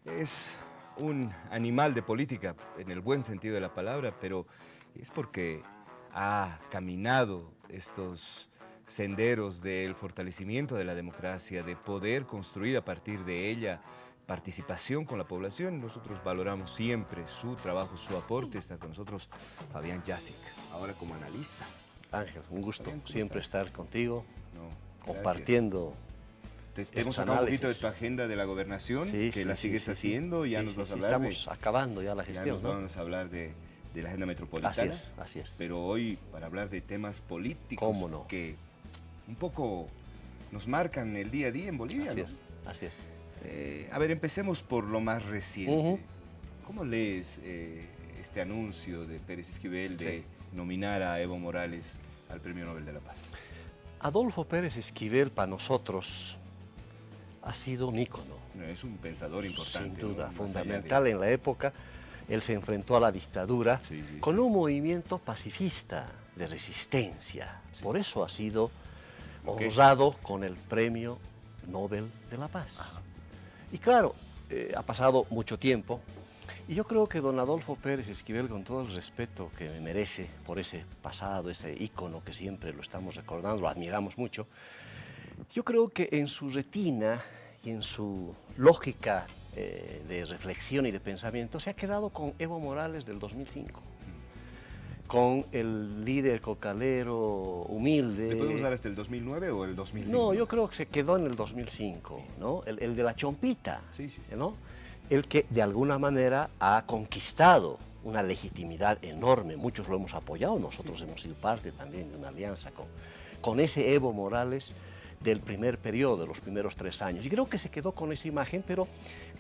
Es un animal de política, en el buen sentido de la palabra, pero es porque ha caminado estos senderos del fortalecimiento de la democracia, de poder construir a partir de ella participación con la población. Nosotros valoramos siempre su trabajo, su aporte. Está con nosotros Fabián Yazic, ahora como analista. Ángel, un gusto Fabián, ¿cómo siempre estás? estar contigo, No, gracias. compartiendo Te hemos estos sacado un poquito de análisis. tu agenda de la gobernación, Sí, que sí, la sí, sigues sí, sí. haciendo, ya Sí, nos sí, vas sí, a hablar estamos acabando ya la ya gestión, nos ¿no? vamos a hablar de la agenda metropolitana. Así es, así es. Pero hoy, para hablar de temas políticos ¿Cómo no? que un poco nos marcan el día a día en Bolivia, Así ¿no? es, así es. A ver, empecemos por lo más reciente. Ujú. ¿Cómo lees este anuncio de Pérez Esquivel de Sí. nominar a Evo Morales al Premio Nobel de la Paz? Adolfo Pérez Esquivel para nosotros ha sido un ícono, Es un pensador importante, sin duda, ¿no? Más fundamental en la época. Él se enfrentó a la dictadura Sí, sí, con sí. un movimiento pacifista de resistencia. Sí. Por eso ha sido Lo que es. honrado con el Premio Nobel de la Paz. Ajá. Y claro, ha pasado mucho tiempo y yo creo que don Adolfo Pérez Esquivel, con todo el respeto que merece por ese pasado, ese ícono que siempre lo estamos recordando, lo admiramos mucho, yo creo que en su retina y en su lógica de reflexión y de pensamiento se ha quedado con Evo Morales del 2005, con el líder cocalero humilde. ¿Le podemos dar hasta el 2009 o el 2005? No, yo creo que se quedó en el 2005, ¿no? El de la chompita, Sí, sí, sí. ¿no? El que de alguna manera ha conquistado una legitimidad enorme. Muchos lo hemos apoyado, nosotros hemos sido parte también de una alianza con ese Evo Morales del primer periodo, de los primeros 3 años. Y creo que se quedó con esa imagen, pero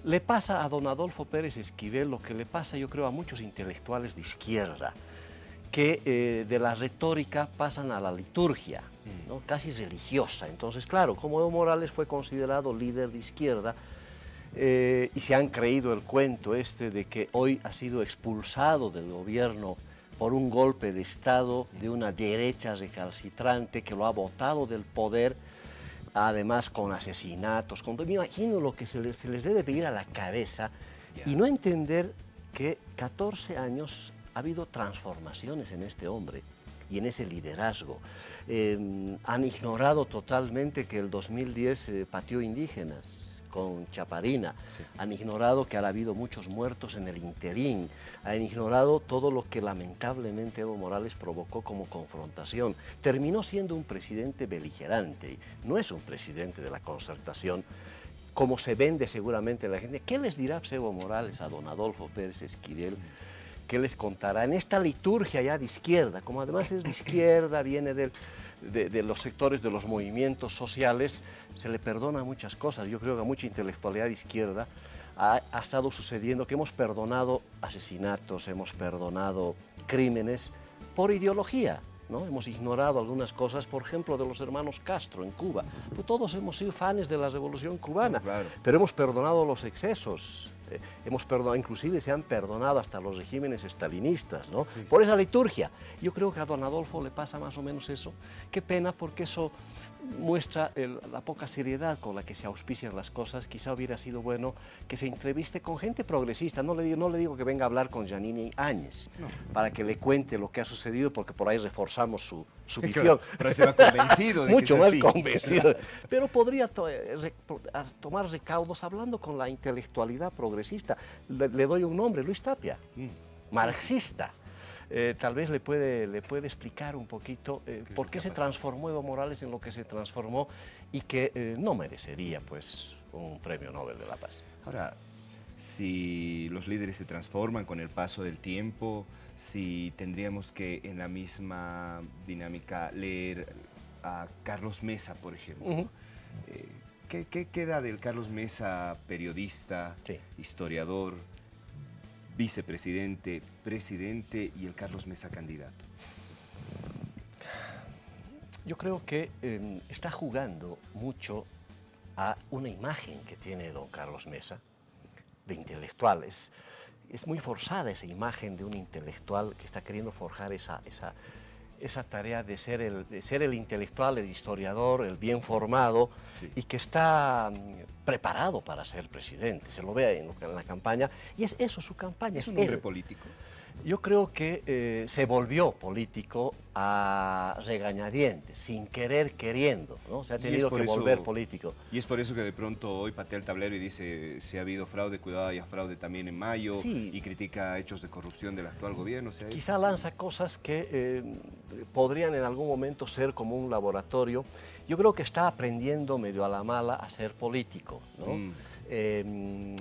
le pasa a don Adolfo Pérez Esquivel lo que le pasa, yo creo, a muchos intelectuales de izquierda, que de la retórica pasan a la liturgia, ¿no? Casi religiosa. Entonces, claro, como Evo Morales fue considerado líder de izquierda, y se han creído el cuento este de que hoy ha sido expulsado del gobierno por un golpe de Estado de una derecha recalcitrante que lo ha botado del poder, además con asesinatos. Me imagino lo que se les debe pedir a la cabeza y no entender que 14 años ha habido transformaciones en este hombre y en ese liderazgo. Han ignorado totalmente que el 2010 pateó indígenas con Chaparina, sí. Han ignorado que ha habido muchos muertos en el interín, han ignorado todo lo que lamentablemente Evo Morales provocó como confrontación. Terminó siendo un presidente beligerante, no es un presidente de la concertación, como se vende seguramente la gente. ¿Qué les dirá Evo Morales a don Adolfo Pérez Esquivel? ¿Qué les contará en esta liturgia ya de izquierda? Como además es de izquierda, viene de los sectores de los movimientos sociales, se le perdona muchas cosas. Yo creo que a mucha intelectualidad de izquierda ha estado sucediendo que hemos perdonado asesinatos, hemos perdonado crímenes por ideología, ¿no? Hemos ignorado algunas cosas, por ejemplo, de los hermanos Castro en Cuba. Pues todos hemos sido fans de la Revolución Cubana, claro. Pero hemos perdonado los excesos, hemos perdonado, inclusive se han perdonado hasta los regímenes estalinistas, ¿no? Sí. Por esa liturgia. Yo creo que a don Adolfo le pasa más o menos eso. Qué pena, porque eso muestra la poca seriedad con la que se auspician las cosas. Quizá hubiera sido bueno que se entreviste con gente progresista. No le digo que venga a hablar con Janine Áñez, no, para que le cuente lo que ha sucedido, porque por ahí reforzamos su visión. Claro, pero se va convencido de mucho que más así. Convencido. Pero podría tomar recaudos hablando con la intelectualidad progresista. Le doy un nombre, Luis Tapia, marxista. Tal vez le puede explicar un poquito por qué se transformó Evo Morales en lo que se transformó y que no merecería, pues, un premio Nobel de la Paz. Ahora, si los líderes se transforman con el paso del tiempo, si tendríamos que en la misma dinámica leer a Carlos Mesa, por ejemplo. ¿Qué queda del Carlos Mesa, periodista, sí, historiador, vicepresidente, presidente, y el Carlos Mesa candidato? Yo creo que está jugando mucho a una imagen que tiene don Carlos Mesa de intelectual. Es muy forzada esa imagen de un intelectual que está queriendo forjar esa esa tarea de ser el intelectual, el historiador, el bien formado, Sí. y que está preparado para ser presidente. Se lo ve en la campaña, y es eso su campaña, ¿Es es un hombre él. político? Yo creo que se volvió político a regañadientes, sin querer queriendo, ¿no? Se ha Y es tenido por que eso- volver político. Y es por eso que de pronto hoy patea el tablero y dice si ha habido fraude, cuidado, haya fraude también en mayo, Sí. y critica hechos de corrupción del actual gobierno. O sea, Quizá lanza cosas que podrían en algún momento ser como un laboratorio. Yo creo que está aprendiendo medio a la mala a ser político, ¿no?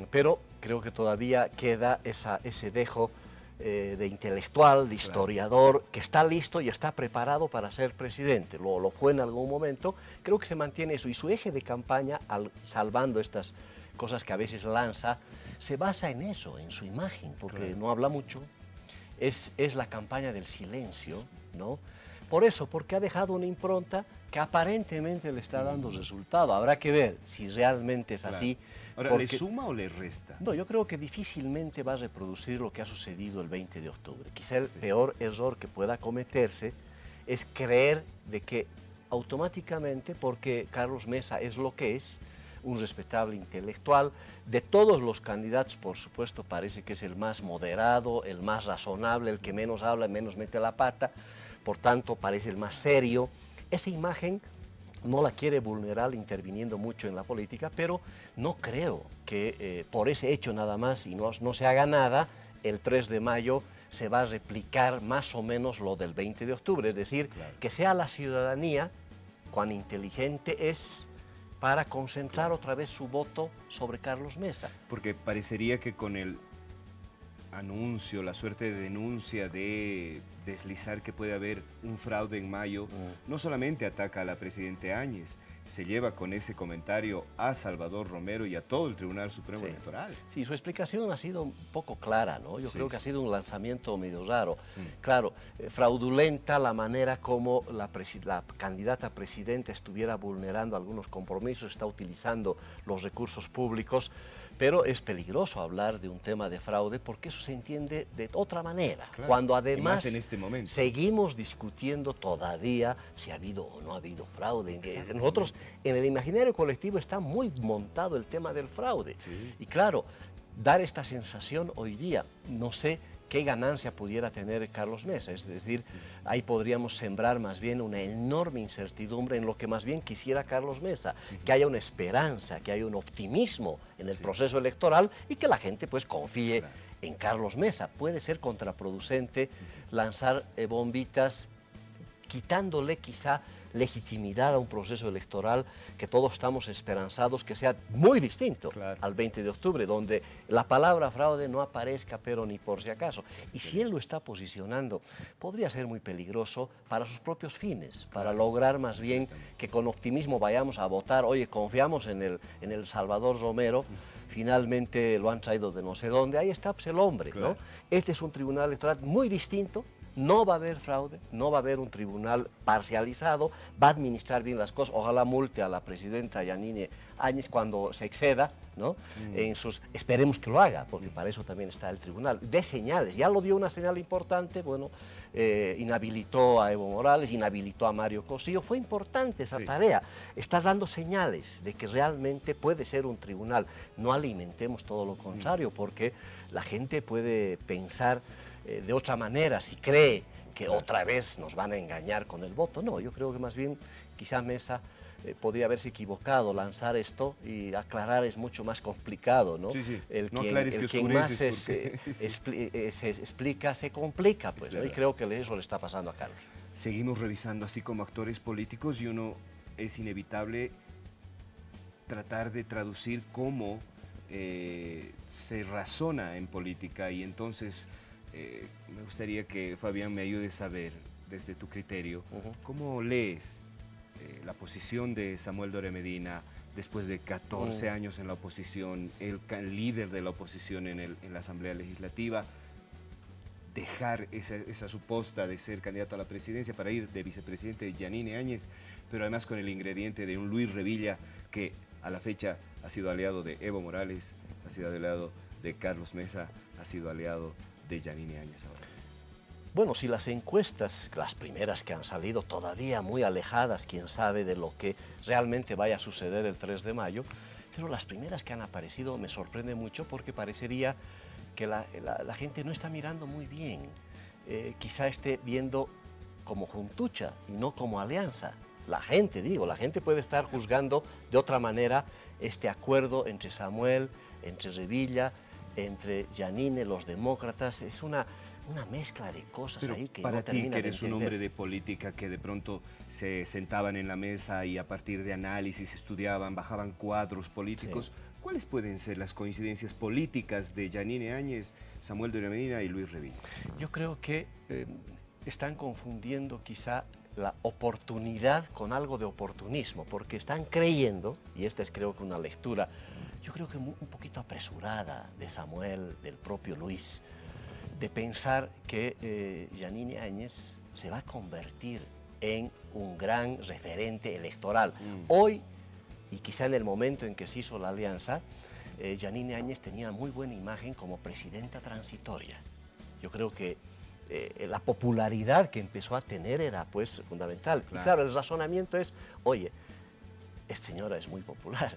Pero creo que todavía queda ese dejo de intelectual, de historiador, que está listo y está preparado para ser presidente. Lo fue en algún momento. Creo que se mantiene eso. Y su eje de campaña, salvando estas cosas que a veces lanza, se basa en eso, en su imagen, porque no habla mucho. Es la campaña del silencio, ¿no? Por eso, porque ha dejado una impronta que aparentemente le está dando resultado. Habrá que ver si realmente es así. Ahora, porque- ¿le suma o le resta? No, yo creo que difícilmente va a reproducir lo que ha sucedido el 20 de octubre. Quizá el Sí. peor error que pueda cometerse es creer de que automáticamente, porque Carlos Mesa es lo que es, un respetable intelectual, de todos los candidatos, por supuesto, parece que es el más moderado, el más razonable, el que menos habla, menos mete la pata, por tanto parece el más serio. Esa imagen no la quiere vulnerar interviniendo mucho en la política, pero no creo que por ese hecho nada más y no se haga nada, el 3 de mayo se va a replicar más o menos lo del 20 de octubre, es decir, que sea la ciudadanía cuán inteligente es para concentrar otra vez su voto sobre Carlos Mesa. Porque parecería que con el anuncio, la suerte de denuncia de deslizar que puede haber un fraude en mayo, no solamente ataca a la presidenta Áñez, se lleva con ese comentario a Salvador Romero y a todo el Tribunal Supremo Sí. Electoral. Sí, su explicación ha sido un poco clara, ¿no? Yo Sí, creo que ha sí. sido un lanzamiento medio raro. Claro, fraudulenta la manera como la candidata a presidenta estuviera vulnerando algunos compromisos, está utilizando los recursos públicos, pero es peligroso hablar de un tema de fraude porque eso se entiende de otra manera. Claro, Cuando y además más en este momento. seguimos discutiendo todavía si ha habido o no ha habido fraude. Nosotros, en el imaginario colectivo está muy montado el tema del fraude. Sí. Y claro, dar esta sensación hoy día, no sé qué ganancia pudiera tener Carlos Mesa. Es decir, ahí podríamos sembrar más bien una enorme incertidumbre en lo que más bien quisiera Carlos Mesa, que haya una esperanza, que haya un optimismo en el proceso electoral y que la gente pues confíe en Carlos Mesa. Puede ser contraproducente lanzar bombitas quitándole quizá legitimidad a un proceso electoral que todos estamos esperanzados que sea muy distinto al 20 de octubre, donde la palabra fraude no aparezca, pero ni por si acaso. Y si él lo está posicionando, podría ser muy peligroso para sus propios fines, para lograr más bien que con optimismo vayamos a votar. Oye, confiamos en el Salvador Romero, finalmente lo han traído de no sé dónde, ahí está pues, el hombre, ¿no? Este es un tribunal electoral muy distinto. No va a haber fraude, no va a haber un tribunal parcializado, va a administrar bien las cosas. Ojalá multe a la presidenta Yanine Áñez cuando se exceda, ¿no? Esperemos que lo haga, porque para eso también está el tribunal. De señales, ya lo dio una señal importante, bueno, inhabilitó a Evo Morales, inhabilitó a Mario Cosillo, fue importante esa tarea. Está dando señales de que realmente puede ser un tribunal. No alimentemos todo lo contrario, porque la gente puede pensar de otra manera, si cree que otra vez nos van a engañar con el voto. No, yo creo que más bien quizá Mesa podría haberse equivocado, lanzar esto y aclarar es mucho más complicado, ¿no? Sí, sí. El No quien, aclares el que quien más oscureces, se explica, se complica, pues, ¿no? Y verdad. creo que eso le está pasando a Carlos. Seguimos revisando así como actores políticos y uno es inevitable tratar de traducir cómo se razona en política y entonces me gustaría que Fabián me ayude a saber desde tu criterio cómo lees la posición de Samuel Doria Medina después de 14 años en la oposición, el líder de la oposición en la Asamblea Legislativa, dejar esa suposta de ser candidato a la presidencia para ir de vicepresidente de Yanine Áñez, pero además con el ingrediente de un Luis Revilla que a la fecha ha sido aliado de Evo Morales, ha sido aliado de Carlos Mesa, ha sido aliado de Yanine Áñez ahora. bueno, si las encuestas, las primeras que han salido, todavía muy alejadas, quién sabe de lo que realmente vaya a suceder el 3 de mayo, pero las primeras que han aparecido me sorprende mucho porque parecería que la gente no está mirando muy bien. Quizá esté viendo como juntucha y no como alianza. La gente puede estar juzgando de otra manera este acuerdo entre Samuel, entre Revilla, entre Janine, los demócratas. Es una mezcla de cosas Pero ahí que para no ti, termina que de eres un entender. hombre de política, que de pronto se sentaban en la mesa y a partir de análisis estudiaban, bajaban cuadros políticos, Sí. ¿cuáles pueden ser las coincidencias políticas de Janine Áñez, Samuel Doria Medina y Luis Revilla? Yo creo que están confundiendo quizá la oportunidad con algo de oportunismo, porque están creyendo, y esta es creo que una lectura, yo creo que un poquito apresurada de Samuel, del propio Luis, de pensar que Janine Áñez se va a convertir en un gran referente electoral. Hoy, y quizá en el momento en que se hizo la alianza, Janine Áñez tenía muy buena imagen como presidenta transitoria. Yo creo que la popularidad que empezó a tener era pues fundamental. Claro. Y claro, el razonamiento es, oye, esta señora es muy popular,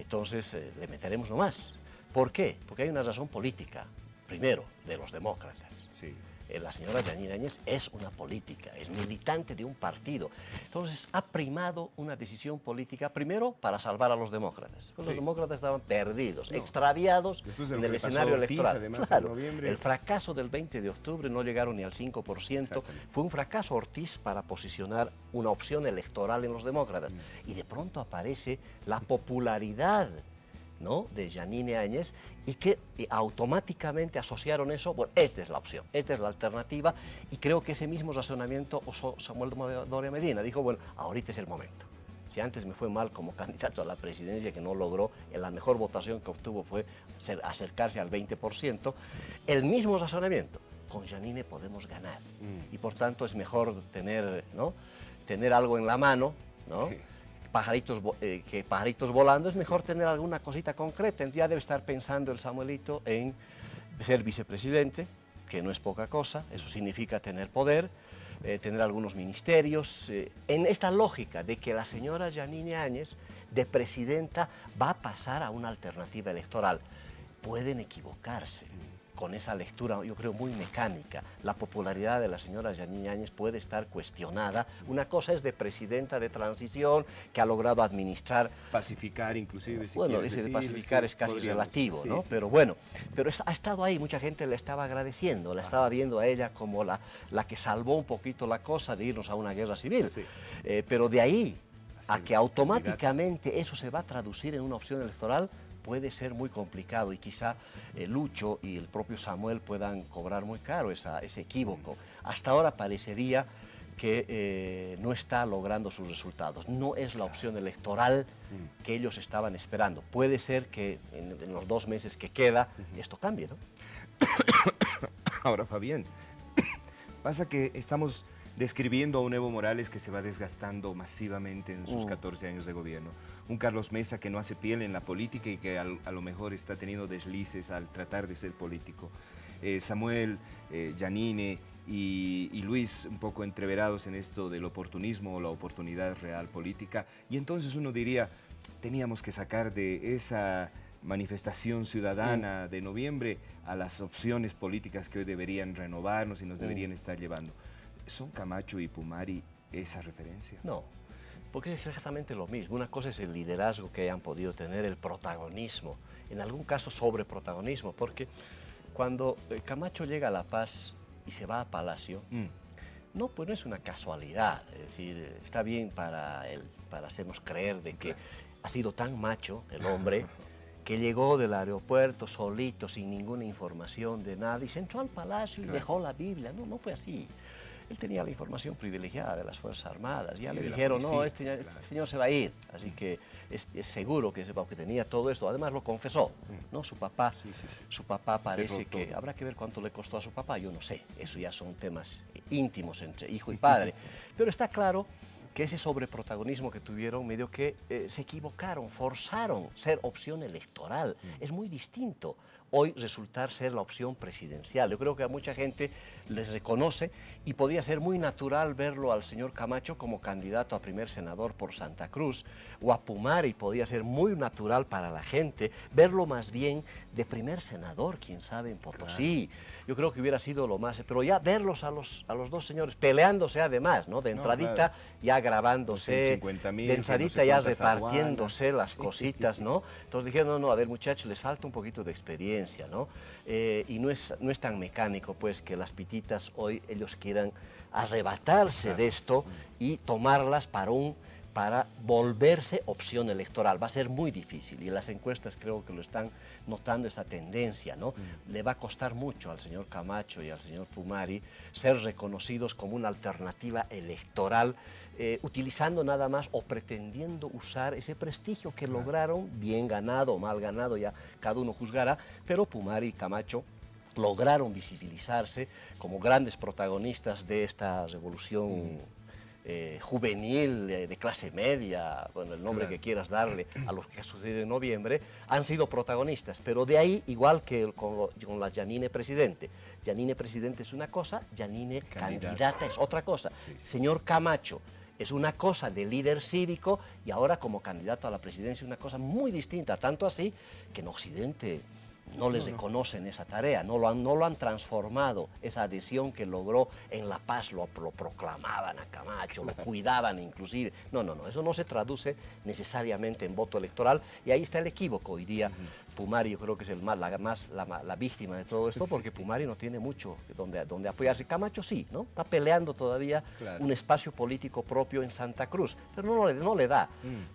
entonces le meteremos nomás. ¿Por qué? Porque hay una razón política, primero, de los demócratas. Sí. La señora Janine Áñez es una política, es militante de un partido. Entonces ha primado una decisión política, primero para salvar a los demócratas. Pues los demócratas estaban perdidos, extraviados Después de lo en que el le pasó escenario a Ortiz, electoral. además, Claro, en noviembre. el fracaso del 20 de octubre no llegaron ni al 5%. Exactamente. Fue un fracaso Ortiz para posicionar una opción electoral en los demócratas. Y de pronto aparece la popularidad, ¿no?, de Janine Áñez, y que automáticamente asociaron eso, bueno, esta es la opción, esta es la alternativa, y creo que ese mismo razonamiento usó Samuel Doria Medina. Dijo, bueno, ahorita es el momento. Si antes me fue mal como candidato a la presidencia, que no logró, la mejor votación que obtuvo fue acercarse al 20%, el mismo razonamiento, con Janine podemos ganar, y por tanto es mejor tener, ¿no?, tener algo en la mano, ¿no?, que pajaritos volando, es mejor tener alguna cosita concreta. Entonces ya debe estar pensando el Samuelito en ser vicepresidente, que no es poca cosa, eso significa tener poder, tener algunos ministerios, en esta lógica de que la señora Janine Áñez, de presidenta, va a pasar a una alternativa electoral. Pueden equivocarse con esa lectura, yo creo, muy mecánica. La popularidad de la señora Janine Áñez puede estar cuestionada. Una cosa es de presidenta de transición, que ha logrado administrar. Pacificar, inclusive, si Bueno, quieres ese de decir, pacificar sí, es casi podríamos. relativo, Sí, ¿no? sí, Pero sí. bueno, pero ha estado ahí, mucha gente le estaba agradeciendo, la estaba viendo a ella como la que salvó un poquito la cosa de irnos a una guerra civil. Sí. Pero de ahí a ser que automáticamente eso se va a traducir en una opción electoral, puede ser muy complicado, y quizá Lucho y el propio Samuel puedan cobrar muy caro ese equívoco. Hasta ahora parecería que no está logrando sus resultados. No es la opción electoral que ellos estaban esperando. Puede ser que en los 2 meses que queda esto cambie, ¿no? Ahora, Fabián, pasa que estamos describiendo a un Evo Morales que se va desgastando masivamente en sus 14 años de gobierno. Un Carlos Mesa que no hace piel en la política y que a lo mejor está teniendo deslices al tratar de ser político. Samuel, Janine y Luis un poco entreverados en esto del oportunismo o la oportunidad real política. Y entonces uno diría, teníamos que sacar de esa manifestación ciudadana de noviembre a las opciones políticas que hoy deberían renovarnos y nos deberían estar llevando. ¿Son Camacho y Pumari esa referencia? No, porque es exactamente lo mismo. Una cosa es el liderazgo que hayan podido tener, el protagonismo, en algún caso sobreprotagonismo, porque cuando Camacho llega a La Paz y se va a Palacio, no, pues no es una casualidad. Es decir, está bien para hacernos creer de que ha sido tan macho el hombre que llegó del aeropuerto solito, sin ninguna información de nada, y se entró al Palacio y dejó la Biblia. No, no fue así. Él tenía la información privilegiada de las Fuerzas Armadas. Ya le dijeron, no, este señor se va a ir. Así que es seguro que ese que tenía todo esto. Además lo confesó, ¿no? Su papá parece que... Habrá que ver cuánto le costó a su papá, yo no sé. Eso ya son temas íntimos entre hijo y padre. Pero está claro que ese sobreprotagonismo que tuvieron medio que se equivocaron, forzaron ser opción electoral. Es muy distinto hoy resultar ser la opción presidencial. Yo creo que a mucha gente les reconoce y podría ser muy natural verlo al señor Camacho como candidato a primer senador por Santa Cruz, o a Pumari podría ser muy natural para la gente verlo más bien de primer senador, quién sabe, en Potosí. Claro. Yo creo que hubiera sido lo más, pero ya verlos a los dos señores peleándose además, ¿no? De entradita, claro, ya grabándose, de entradita, no sé, ya repartiéndose las, sí, cositas, ¿no? Entonces dijeron, no, a ver, muchachos, les falta un poquito de experiencia, ¿no? Y no es tan mecánico, pues, que las pititas hoy ellos quieran arrebatarse, claro, de esto y tomarlas para volverse opción electoral. Va a ser muy difícil y las encuestas creo que lo están notando, esa tendencia, ¿no? Le va a costar mucho al señor Camacho y al señor Pumari ser reconocidos como una alternativa electoral, utilizando nada más o pretendiendo usar ese prestigio que lograron, bien ganado o mal ganado, ya cada uno juzgará, pero Pumari y Camacho lograron visibilizarse como grandes protagonistas de esta revolución juvenil, de clase media, bueno, el nombre, claro, que quieras darle a lo que ha sucedido en noviembre, han sido protagonistas, pero de ahí, igual que con la Yanine Presidente. Yanine Presidente es una cosa, Yanine candidata es otra cosa. Sí. Señor Camacho es una cosa de líder cívico y ahora como candidato a la presidencia una cosa muy distinta, tanto así que en Occidente no les reconocen esa tarea, no lo han transformado, esa adhesión que logró en La Paz, lo proclamaban a Camacho, lo cuidaban inclusive. No, eso no se traduce necesariamente en voto electoral y ahí está el equívoco hoy día. Pumari yo creo que es la víctima de todo esto, porque Pumari no tiene mucho donde apoyarse. Camacho sí, ¿no? Está peleando todavía, claro, un espacio político propio en Santa Cruz, pero no le da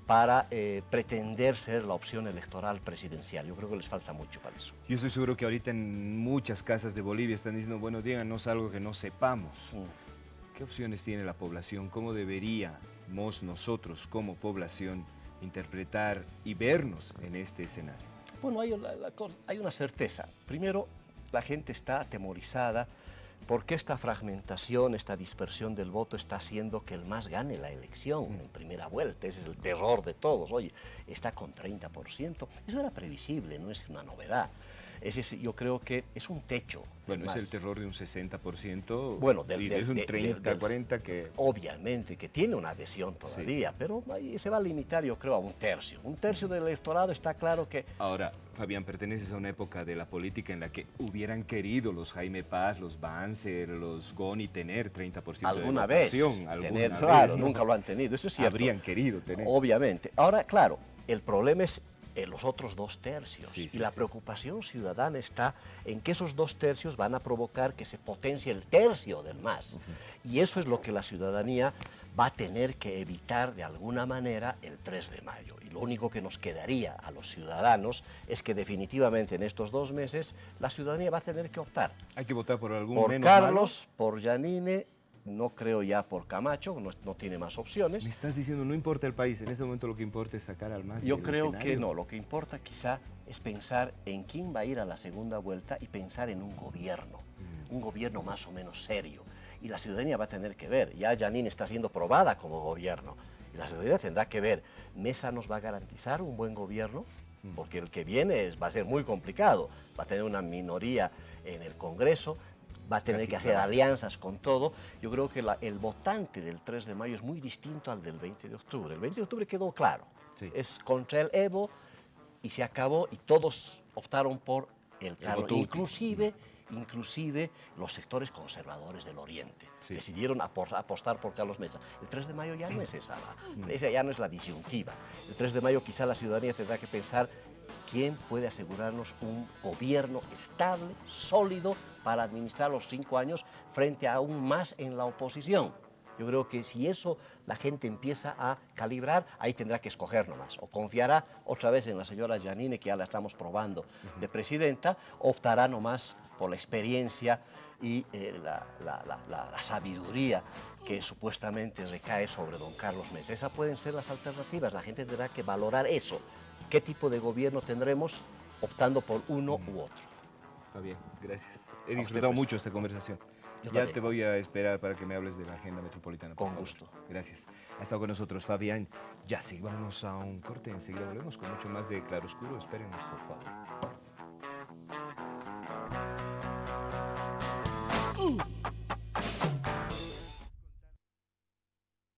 para pretender ser la opción electoral presidencial. Yo creo que les falta mucho para eso. Yo estoy seguro que ahorita en muchas casas de Bolivia están diciendo, bueno, díganos algo que no sepamos. ¿Qué opciones tiene la población? ¿Cómo deberíamos nosotros como población interpretar y vernos en este escenario? Bueno, hay una certeza. Primero, la gente está atemorizada porque esta fragmentación, esta dispersión del voto está haciendo que el MAS gane la elección en primera vuelta. Ese es el terror de todos. Oye, está con 30%. Eso era previsible, no es una novedad. Yo creo que es un techo. Bueno, es el terror de un 60%, bueno, es un 30, 40 que... Obviamente, que tiene una adhesión todavía, sí, pero ahí se va a limitar, yo creo, a un tercio. Un tercio del electorado está claro que... Ahora, Fabián, perteneces a una época de la política en la que hubieran querido los Jaime Paz, los Banzer, los Goni tener 30% ¿Alguna de votación? Vez? Claro, ¿no? Nunca lo han tenido, eso es cierto. Habrían querido tener. Obviamente. Ahora, claro, el problema es los otros 2 tercios. Sí, y la preocupación ciudadana está en que esos 2 tercios van a provocar que se potencie el tercio del MAS. Y eso es lo que la ciudadanía va a tener que evitar de alguna manera el 3 de mayo. Y lo único que nos quedaría a los ciudadanos es que definitivamente en estos 2 meses la ciudadanía va a tener que optar. Hay que votar por algún por menos Carlos, malo. Por Yanine. No creo ya por Camacho, no tiene más opciones. Me estás diciendo, no importa el país, en ese momento lo que importa es sacar al MAS. Yo creo que no, lo que importa quizá es pensar en quién va a ir a la segunda vuelta y pensar en un gobierno más o menos serio. Y la ciudadanía va a tener que ver, ya Yanine está siendo probada como gobierno, y la ciudadanía tendrá que ver, ¿Mesa nos va a garantizar un buen gobierno? Porque el que viene va a ser muy complicado, va a tener una minoría en el Congreso, va a tener que hacer alianzas con todo. Yo creo que el votante del 3 de mayo es muy distinto al del 20 de octubre. El 20 de octubre quedó claro, sí, es contra el Evo y se acabó y todos optaron por el Carlos. Inclusive los sectores conservadores del Oriente decidieron apostar por Carlos Mesa. El 3 de mayo ya no es esa ya no es la disyuntiva. El 3 de mayo quizá la ciudadanía tendrá que pensar quién puede asegurarnos un gobierno estable, sólido, para administrar los 5 años frente a aún más en la oposición. Yo creo que si eso la gente empieza a calibrar, ahí tendrá que escoger nomás. O confiará otra vez en la señora Yanine, que ya la estamos probando de presidenta, o optará nomás por la experiencia y la sabiduría que supuestamente recae sobre don Carlos Mesa. Esas pueden ser las alternativas, la gente tendrá que valorar eso. ¿Qué tipo de gobierno tendremos optando por uno u otro? Fabián, gracias. He disfrutado mucho esta conversación. Ya te voy a esperar para que me hables de la agenda metropolitana. Con gusto. Gracias. Ha estado con nosotros Fabián Yassi. Vámonos a un corte. Enseguida volvemos con mucho más de Claroscuro. Espérenos, por favor.